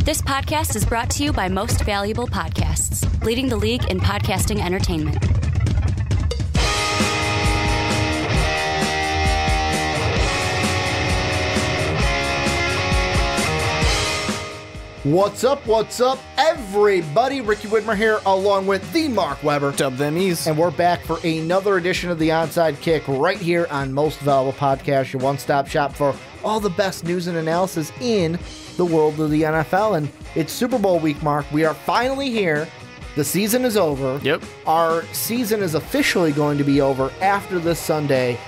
This podcast is brought to you by Most Valuable Podcasts, leading the league in podcasting entertainment. What's up, everybody? Ricky Widmer here, along with the Mark Weber. Dub them ease. And we're back for another edition of the Onside Kick right here on Most Valuable Podcast, your one-stop shop for all the best news and analysis in the world of the NFL. And it's Super Bowl week, Mark. We are finally here. The season is over. Yep. Our season is officially going to be over after this Sunday.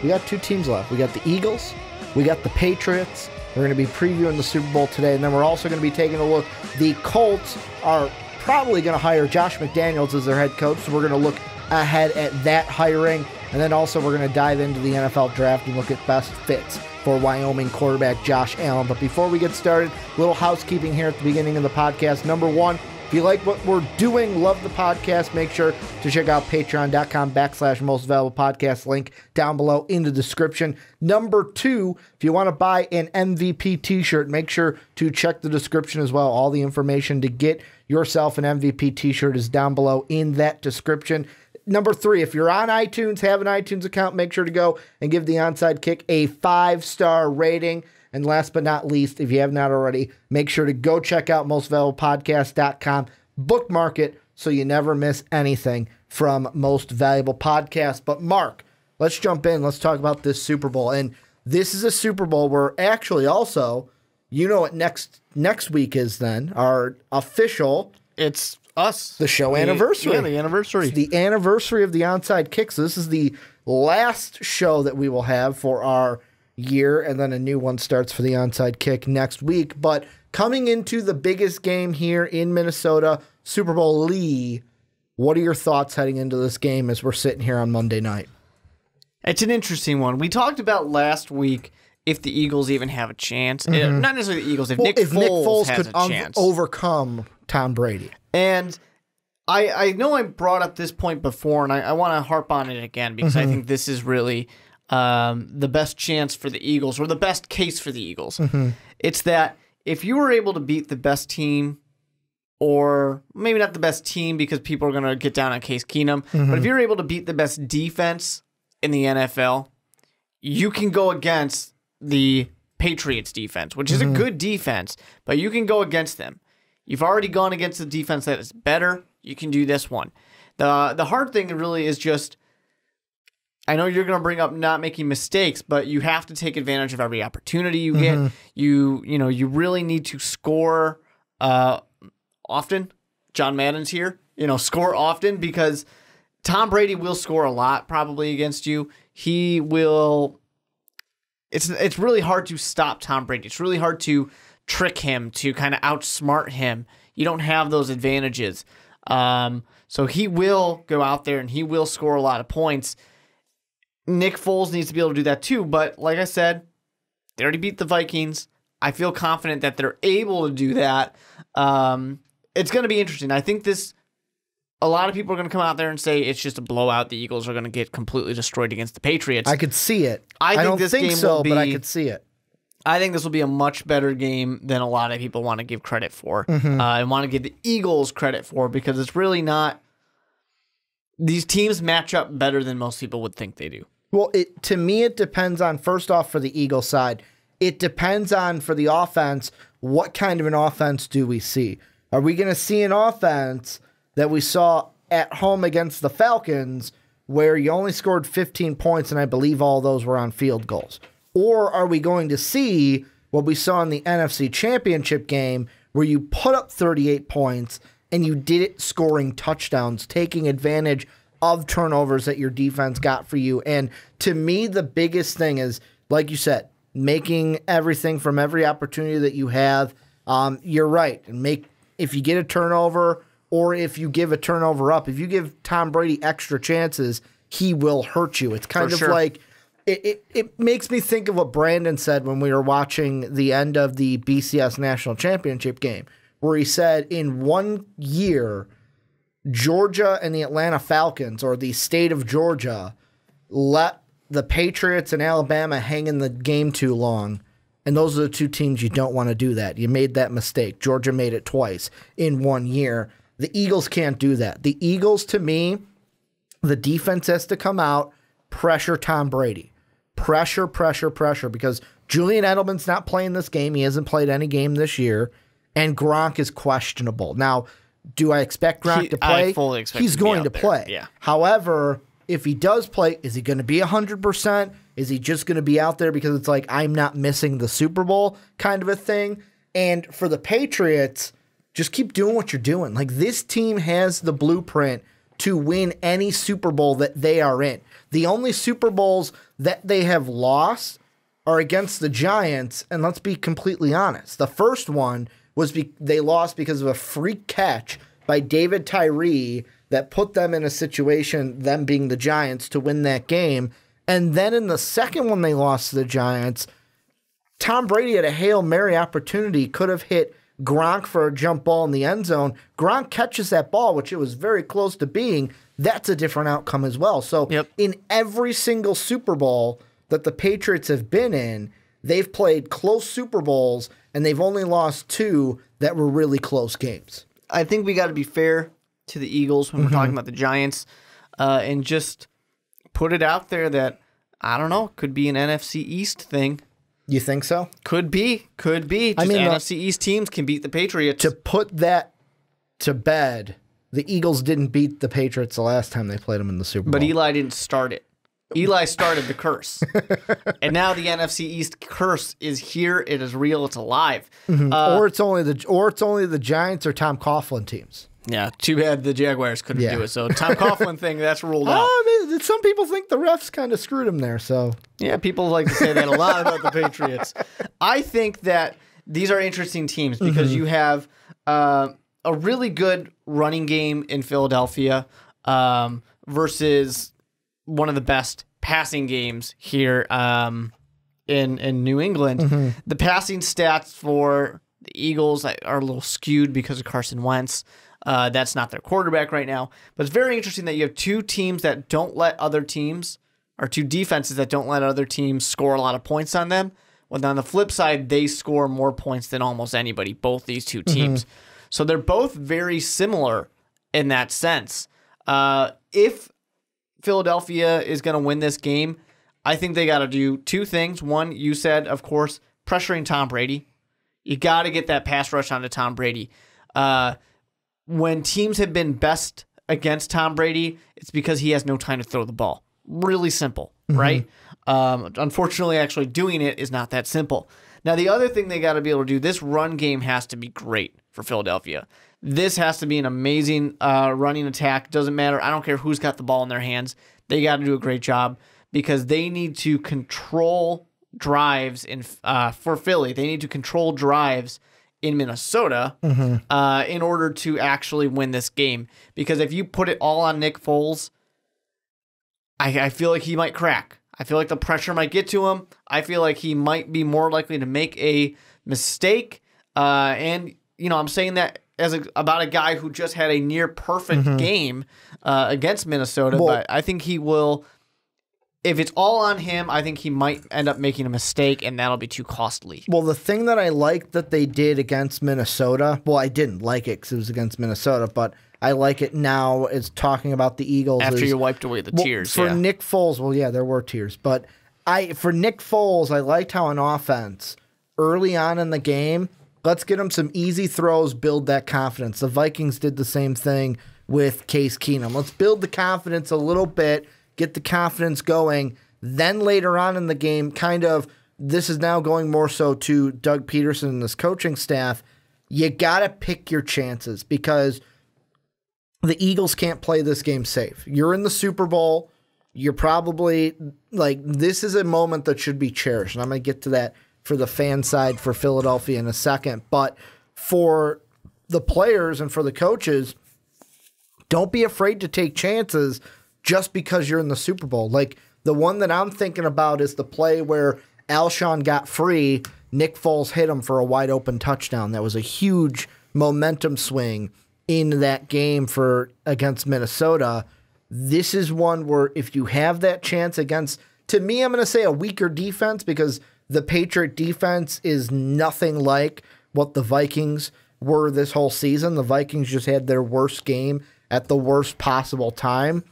We got two teams left. We got the Eagles. We got the Patriots. We're going to be previewing the Super Bowl today, and then we're also going to be taking a look. The Colts are probably going to hire Josh McDaniels as their head coach, so we're going to look ahead at that hiring, and then also we're going to dive into the NFL draft and look at best fits for Wyoming quarterback Josh Allen. But before we get started, a little housekeeping here at the beginning of the podcast. Number one, if you like what we're doing, love the podcast, make sure to check out patreon.com/Most Valuable Podcast, link down below in the description. Number two, if you want to buy an MVP t-shirt, make sure to check the description as well. All the information to get yourself an MVP t-shirt is down below in that description. Number three, if you're on iTunes, have an iTunes account, make sure to go and give the Onside Kick a 5-star rating. And last but not least, if you have not already, make sure to go check out mostvaluablepodcast.com, bookmark it so you never miss anything from Most Valuable Podcast. But Mark, let's jump in. Let's talk about this Super Bowl. And this is a Super Bowl where actually also, you know what next week is then, our official... It's us. The show anniversary. Yeah, the anniversary. It's the anniversary of the Onside Kick. So this is the last show that we will have for our year, and then a new one starts for the Onside Kick next week. But coming into the biggest game here in Minnesota, Super Bowl LII, what are your thoughts heading into this game as we're sitting here on Monday night? It's an interesting one. We talked about last week if the Eagles even have a chance. Mm-hmm. Not necessarily the Eagles, if Nick Foles has could a chance. Overcome Tom Brady. And I know I brought up this point before, and I want to harp on it again because I think this is really the best chance for the Eagles, or the best case for the Eagles. It's that if you were able to beat the best team, or maybe not the best team because people are going to get down on Case Keenum, but if you're able to beat the best defense in the NFL, you can go against the Patriots defense, which is a good defense, but you can go against them. You've already gone against the defense that is better. You can do this one. The hard thing really is just, I know you're going to bring up not making mistakes, but you have to take advantage of every opportunity you get. You really need to score often. John Madden's here. Score often, because Tom Brady will score a lot probably against you. He will. It's really hard to stop Tom Brady. It's really hard to trick him, to kind of outsmart him. You don't have those advantages. So he will go out there and he will score a lot of points. Nick Foles needs to be able to do that too, but like I said, they already beat the Vikings. I feel confident that they're able to do that. It's going to be interesting. I think a lot of people are going to come out there and say it's just a blowout. The Eagles are going to get completely destroyed against the Patriots. I could see it. I don't think so, but I could see it. I think this will be a much better game than a lot of people want to give credit for, and want to give the Eagles credit for, because it's really not. These teams match up better than most people would think they do. Well, to me, it depends on, first off, for the Eagles side, it depends on, for the offense, what kind of an offense do we see? Are we going to see an offense that we saw at home against the Falcons, where you only scored 15 points, and I believe all those were on field goals? Or are we going to see what we saw in the NFC Championship game, where you put up 38 points and you did it scoring touchdowns, taking advantage of turnovers that your defense got for you? And to me, the biggest thing is, like you said, making everything from every opportunity that you have. You're right. And if you get a turnover, or if you give a turnover up, if you give Tom Brady extra chances, he will hurt you. It's kind of like, it makes me think of what Brandon said when we were watching the end of the BCS National Championship game, where he said in 1 year, Georgia and the Atlanta Falcons, or the state of Georgia, let the Patriots and Alabama hang in the game too long, And those are the two teams you don't want to do that. You made that mistake. Georgia made it twice in 1 year. The Eagles can't do that. The Eagles, to me, the defense has to come out, pressure Tom Brady. Pressure, because Julian Edelman's not playing this game. He hasn't played any game this year. And Gronk is questionable. Now, do I expect Gronk to play? I fully expect he's him to be going out to there. play. Yeah. However, if he does play, is he going to be 100%? Is he just going to be out there because it's like, I'm not missing the Super Bowl kind of a thing? And for the Patriots, just keep doing what you're doing. Like, this team has the blueprint to win any Super Bowl that they are in. The only Super Bowls that they have lost are against the Giants, and let's be completely honest. The first one was they lost because of a freak catch by David Tyree that put them in a situation, them being the Giants, to win that game. And then in the second one they lost to the Giants, Tom Brady had a Hail Mary opportunity, could have hit Gronk for a jump ball in the end zone. Gronk catches that ball, which it was very close to being. That's a different outcome as well. So in every single Super Bowl that the Patriots have been in, they've played close Super Bowls, and they've only lost 2 that were really close games. I think we got to be fair to the Eagles when we're talking about the Giants, and just put it out there that, I don't know, could be an NFC East thing. You think so? Could be. Just NFC East teams can beat the Patriots. To put that to bed, the Eagles didn't beat the Patriots the last time they played them in the Super Bowl. But Eli didn't start it. Eli started the curse. And now the NFC East curse is here. It is real. It's alive. Or it's only the Giants or Tom Coughlin teams. Yeah, too bad the Jaguars couldn't do it. So Tom Coughlin thing, that's ruled out. Some people think the refs kind of screwed him there. So yeah, people like to say that a lot about the Patriots. I think that these are interesting teams because you have a really good running game in Philadelphia versus one of the best passing games here in New England. The passing stats for the Eagles are a little skewed because of Carson Wentz. That's not their quarterback right now. But it's very interesting that you have two teams that don't let other teams, or two defenses that don't let other teams score a lot of points on them. When on the flip side, they score more points than almost anybody, both these two teams. So they're both very similar in that sense. If Philadelphia is going to win this game, I think they got to do two things. One, you said, of course, pressuring Tom Brady. You got to get that pass rush onto Tom Brady. When teams have been best against Tom Brady, it's because he has no time to throw the ball. Really simple, right? Unfortunately, actually doing it is not that simple. Now, the other thing they got to be able to do, this run game has to be great for Philadelphia. This has to be an amazing running attack. Doesn't matter. I don't care who's got the ball in their hands. They got to do a great job because they need to control drives for Philly. They need to control drives in Minnesota in order to actually win this game. Because if you put it all on Nick Foles, I feel like he might crack. I feel like the pressure might get to him. I feel like he might be more likely to make a mistake. And, you know, I'm saying that about a guy who just had a near perfect game against Minnesota. But I think he will, if it's all on him, I think he might end up making a mistake, and that'll be too costly. Well, the thing that I liked that they did against Minnesota, well, I didn't like it because it was against Minnesota, but I like it now is talking about the Eagles. After you wiped away the tears. For Nick Foles, well, yeah, there were tears. But for Nick Foles, I liked how on offense, early on in the game, let's get him some easy throws, build that confidence. The Vikings did the same thing with Case Keenum. Let's build the confidence a little bit, get the confidence going. Then later on in the game, this is now going more so to Doug Peterson and this coaching staff. You got to pick your chances because the Eagles can't play this game safe. You're in the Super Bowl. You're probably this is a moment that should be cherished. And I'm going to get to that for the fan side for Philadelphia in a second. But for the players and for the coaches, don't be afraid to take chances just because you're in the Super Bowl. Like the one that I'm thinking about is the play where Alshon got free. Nick Foles hit him for a wide open touchdown. That was a huge momentum swing in that game against Minnesota. This is one where if you have that chance against, to me, I'm going to say a weaker defense because The Patriot defense is nothing like what the Vikings were this whole season. The Vikings just had their worst game at the worst possible time.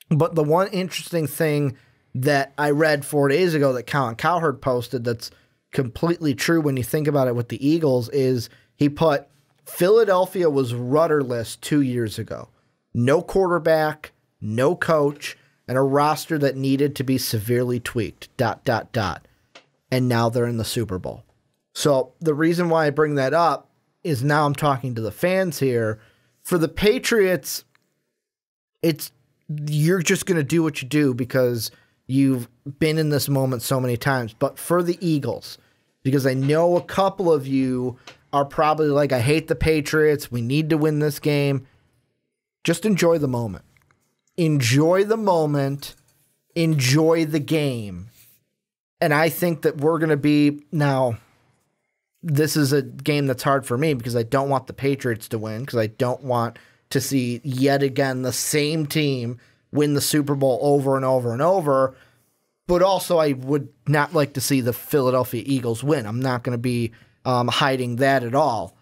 But the one interesting thing that I read 4 days ago that Colin Cowherd posted that's completely true when you think about it with the Eagles is he put Philadelphia was rudderless 2 years ago. No quarterback, no coach, and a roster that needed to be severely tweaked, ... And now they're in the Super Bowl. So the reason why I bring that up is now I'm talking to the fans here. For the Patriots, you're just going to do what you do because you've been in this moment so many times. But for the Eagles, because I know a couple of you are probably like, I hate the Patriots. We need to win this game. Just enjoy the moment. Enjoy the moment. Enjoy the game. And I think that we're going to be now. This is a game that's hard for me because I don't want the Patriots to win because I don't want to see yet again the same team win the Super Bowl over and over and over. But also I would not like to see the Philadelphia Eagles win. I'm not going to be hiding that at all.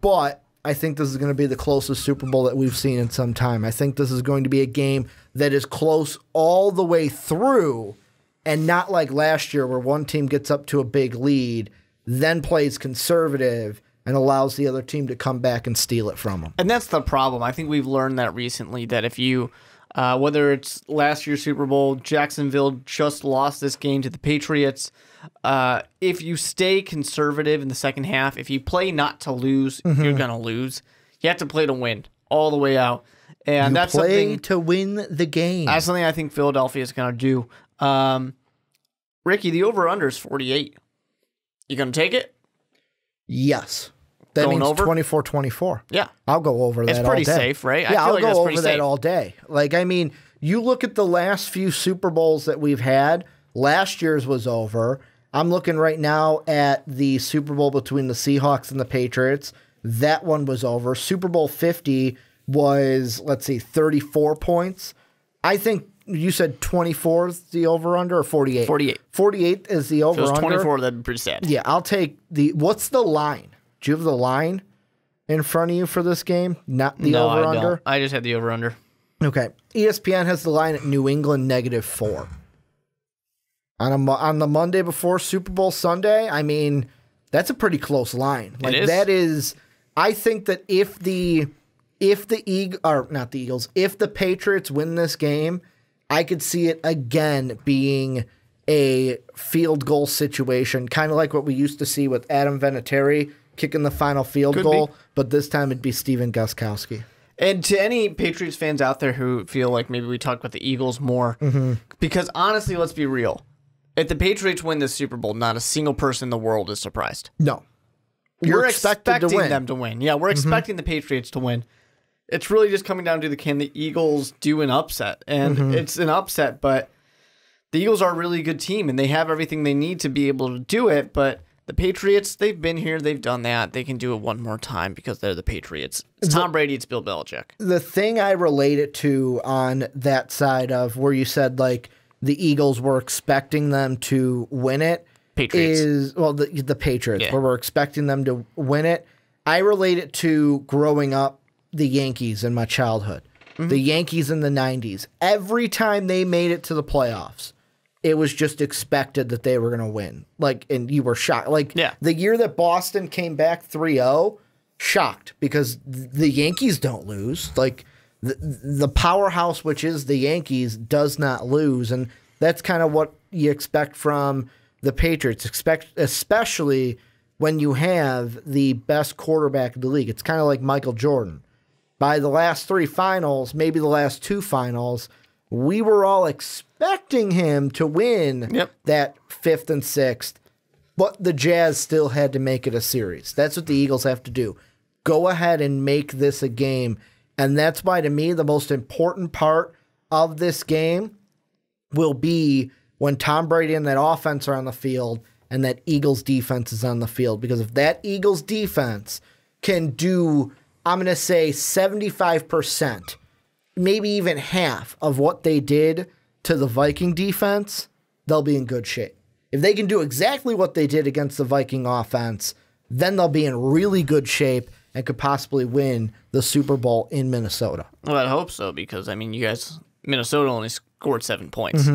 But I think this is going to be the closest Super Bowl that we've seen in some time. I think this is going to be a game that is close all the way through and not like last year where one team gets up to a big lead, then plays conservative and allows the other team to come back and steal it from them. And that's the problem. I think we've learned that recently, that if you, whether it's last year's Super Bowl, Jacksonville just lost this game to the Patriots. If you stay conservative in the second half, if you play not to lose, you're going to lose. You have to play to win all the way out. And that's play something to win the game. That's something I think Philadelphia is going to do. Ricky, the over-under is 48. You going to take it? Yes. That Going means over? 24-24. Yeah. I'll go over that all day. It's pretty safe, right? Yeah, I'll like go that's over pretty that safe. all day. Like, I mean, you look at the last few Super Bowls that we've had. Last year's was over. I'm looking right now at the Super Bowl between the Seahawks and the Patriots. That one was over. Super Bowl 50 was, 34 points. I think you said 24 is the over-under or 48? 48. 48 is the over-under. If it was 24, that'd be pretty sad. Yeah, I'll take what's the line? Do you have the line in front of you for this game? Not the over-under? I don't. I just had the over-under. Okay. ESPN has the line at New England -4. On the Monday before Super Bowl Sunday, I mean, that's a pretty close line. Like, it is. That is, I think that if the Patriots win this game, I could see it again being a field goal situation, kind of like what we used to see with Adam Vinatieri kicking the final field goal, but this time it'd be Steven Gostkowski. And to any Patriots fans out there who feel like maybe we talk about the Eagles more, because honestly, let's be real. If the Patriots win this Super Bowl, not a single person in the world is surprised. No. We're expecting them to win. Yeah, we're expecting the Patriots to win. It's really just coming down to can the Eagles do an upset? And it's an upset, but the Eagles are a really good team, and they have everything they need to be able to do it. But the Patriots, they've been here, they've done that. They can do it one more time because they're the Patriots. It's Tom Brady, it's Bill Belichick. The thing I relate it to on that side of where you said, like, the Eagles were expecting them to win it Patriots. is, well, the Patriots, Yeah. where we're expecting them to win it. I relate it to growing up the Yankees in my childhood. The Yankees in the 90s. Every time they made it to the playoffs, it was just expected that they were going to win. Like, and you were shocked. Like, the year that Boston came back 3-0, shocked because the Yankees don't lose. Like, the powerhouse, which is the Yankees, does not lose. And that's kind of what you expect from the Patriots, especially when you have the best quarterback in the league. It's kind of like Michael Jordan. By the last 3 finals, maybe the last 2 finals, we were all expecting him to win that 5th and 6th, but the Jazz still had to make it a series. That's what the Eagles have to do. Go ahead and make this a game. And that's why, to me, the most important part of this game will be when Tom Brady and that offense are on the field and that Eagles defense is on the field. Because if that Eagles defense can do, I'm going to say 75%, maybe even half of what they did to the Viking defense, they'll be in good shape. If they can do exactly what they did against the Viking offense, then they'll be in really good shape and could possibly win the Super Bowl in Minnesota. Well, I hope so, because, I mean, Minnesota only scored 7 points.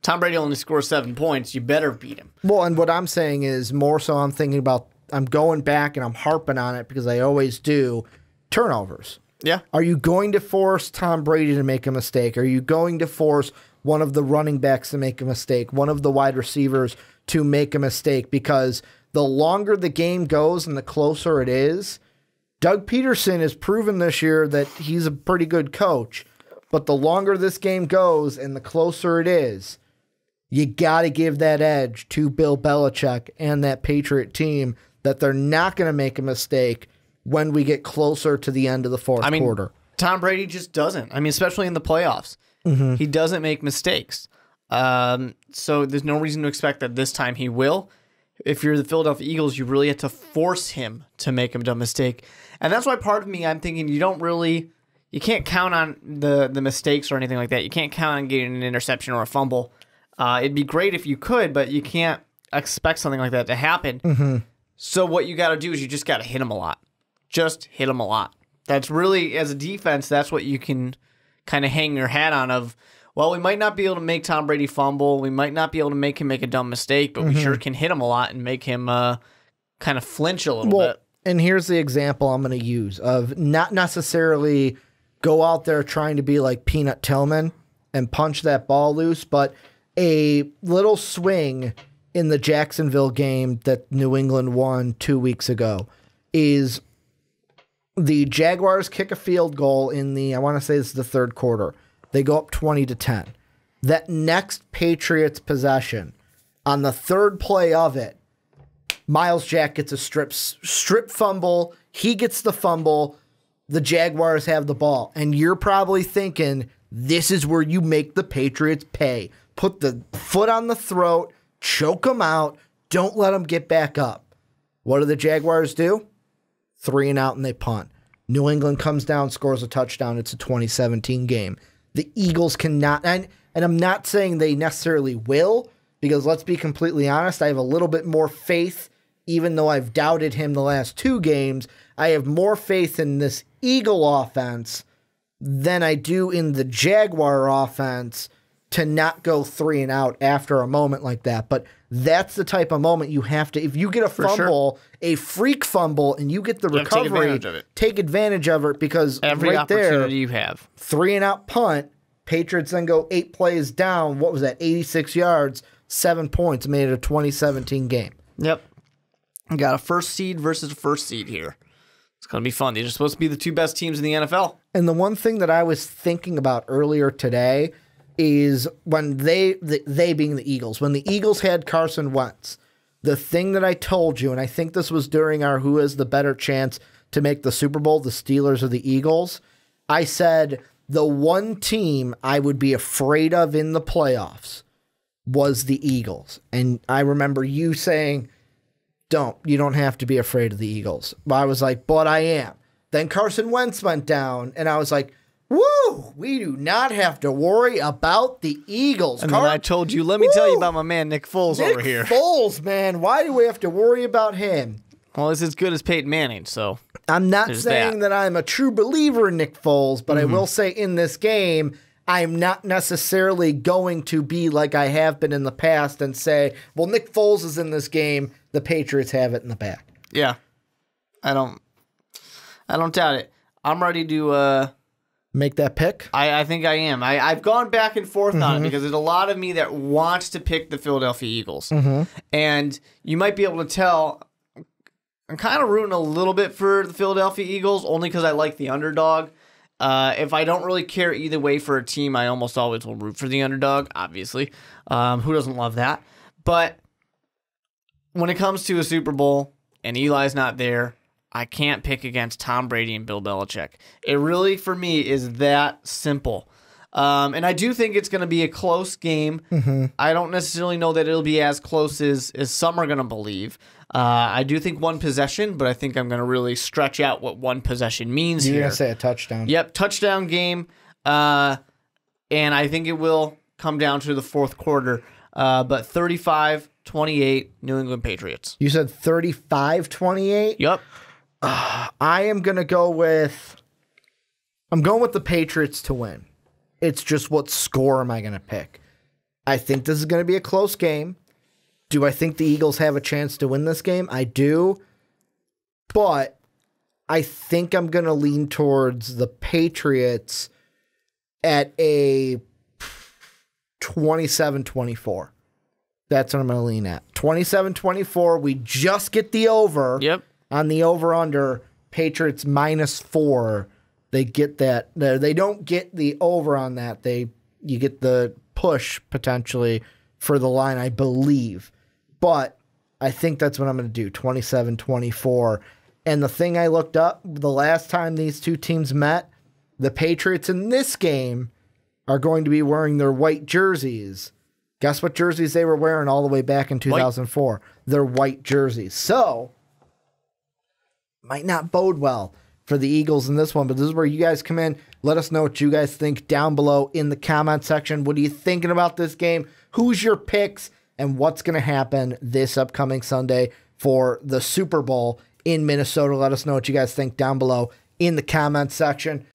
Tom Brady only scores 7 points. You better beat him. Well, and what I'm saying is more so I'm going back and I'm harping on it because I always do, turnovers. Yeah. Are you going to force Tom Brady to make a mistake? Are you going to force one of the running backs to make a mistake, one of the wide receivers to make a mistake? Because the longer the game goes and the closer it is, Doug Peterson has proven this year that he's a pretty good coach. But the longer this game goes and the closer it is, you got to give that edge to Bill Belichick and that Patriot team that they're not going to make a mistake when we get closer to the end of the fourth quarter. Tom Brady just doesn't. I mean, especially in the playoffs. He doesn't make mistakes. So there's no reason to expect that this time he will. If you're the Philadelphia Eagles, you really have to force him to make a dumb mistake. And that's why part of me, I'm thinking you can't count on the mistakes or anything like that. You can't count on getting an interception or a fumble. It'd be great if you could, but you can't expect something like that to happen. So what you got to do is you just got to hit him a lot. Just hit him a lot. That's really, as a defense, that's what you can kind of hang your hat on of, well, we might not be able to make Tom Brady fumble. We might not be able to make him make a dumb mistake, but we sure can hit him a lot and make him kind of flinch a little bit. And here's the example I'm going to use of not necessarily go out there trying to be like Peanut Tillman and punch that ball loose, but a little swing in the Jacksonville game that New England won 2 weeks ago is the Jaguars kick a field goal in I want to say this is the third quarter. They go up 20-10. That next Patriots possession, on the third play of it, Myles Jack gets a strip fumble. He gets the fumble. The Jaguars have the ball. And you're probably thinking, this is where you make the Patriots pay. Put the foot on the throat, choke them out, don't let them get back up. What do the Jaguars do? 3 and out, and they punt. New England comes down, scores a touchdown. It's a 2017 game. The Eagles cannot, and I'm not saying they necessarily will, because let's be completely honest, I have a little bit more faith, even though I've doubted him the last 2 games, I have more faith in this Eagle offense than I do in the Jaguar offense to not go 3 and out after a moment like that. But that's the type of moment you have to, if you get a fumble, a freak fumble, and you get the recovery, take advantage of it, because every right opportunity there, you have. 3 and out punt, Patriots then go 8 plays down. What was that? 86 yards, 7 points, made it a 2017 game. Yep. Got a first seed versus a first seed here. It's going to be fun. These are supposed to be the 2 best teams in the NFL. And the one thing that I was thinking about earlier today is when they being the Eagles, when the Eagles had Carson Wentz, the thing that I told you, and I think this was during our who has the better chance to make the Super Bowl, the Steelers or the Eagles, I said the one team I would be afraid of in the playoffs was the Eagles. And I remember you saying, you don't have to be afraid of the Eagles. But I was like, but I am. Then Carson Wentz went down, and I was like, woo, we do not have to worry about the Eagles. And then I told you, let me tell you about my man Nick Foles over here. Nick Foles, man. Why do we have to worry about him? Well, it's as good as Peyton Manning, so I'm not saying that I'm a true believer in Nick Foles, but I will say in this game, I'm not necessarily going to be like I have been in the past and say, well, Nick Foles is in this game, the Patriots have it in the back. Yeah. I don't doubt it. I'm ready to make that pick? I think I am. I've gone back and forth on it because there's a lot of me that wants to pick the Philadelphia Eagles. And you might be able to tell I'm kind of rooting a little bit for the Philadelphia Eagles only because I like the underdog. If I don't really care either way for a team, I almost always will root for the underdog, obviously. Who doesn't love that? But when it comes to a Super Bowl and Eli's not there, I can't pick against Tom Brady and Bill Belichick. It really, for me, is that simple. And I do think it's going to be a close game. I don't necessarily know that it'll be as close as some are going to believe. I do think one possession, but I think I'm going to really stretch out what one possession means here. You're going to say a touchdown. Yep, touchdown game. And I think it will come down to the fourth quarter. But 35 35-28 New England Patriots. You said 35-28? Yep. I am going to go with... I'm going with the Patriots to win. It's just what score am I going to pick? I think this is going to be a close game. Do I think the Eagles have a chance to win this game? I do. But I think I'm going to lean towards the Patriots at a 27-24. That's what I'm going to lean at. 27-24. We just get the over. Yep. On the over-under, Patriots -4. They get that. They don't get the over on that. You get the push potentially for the line, I believe. But I think that's what I'm going to do, 27-24. And the thing I looked up, the last time these two teams met, the Patriots in this game are going to be wearing their white jerseys. Guess what jerseys they were wearing all the way back in 2004? White. Their white jerseys. So, might not bode well for the Eagles in this one, but this is where you guys come in. Let us know what you guys think down below in the comment section. What are you thinking about this game? Who's your picks? And what's going to happen this upcoming Sunday for the Super Bowl in Minnesota? Let us know what you guys think down below in the comment section.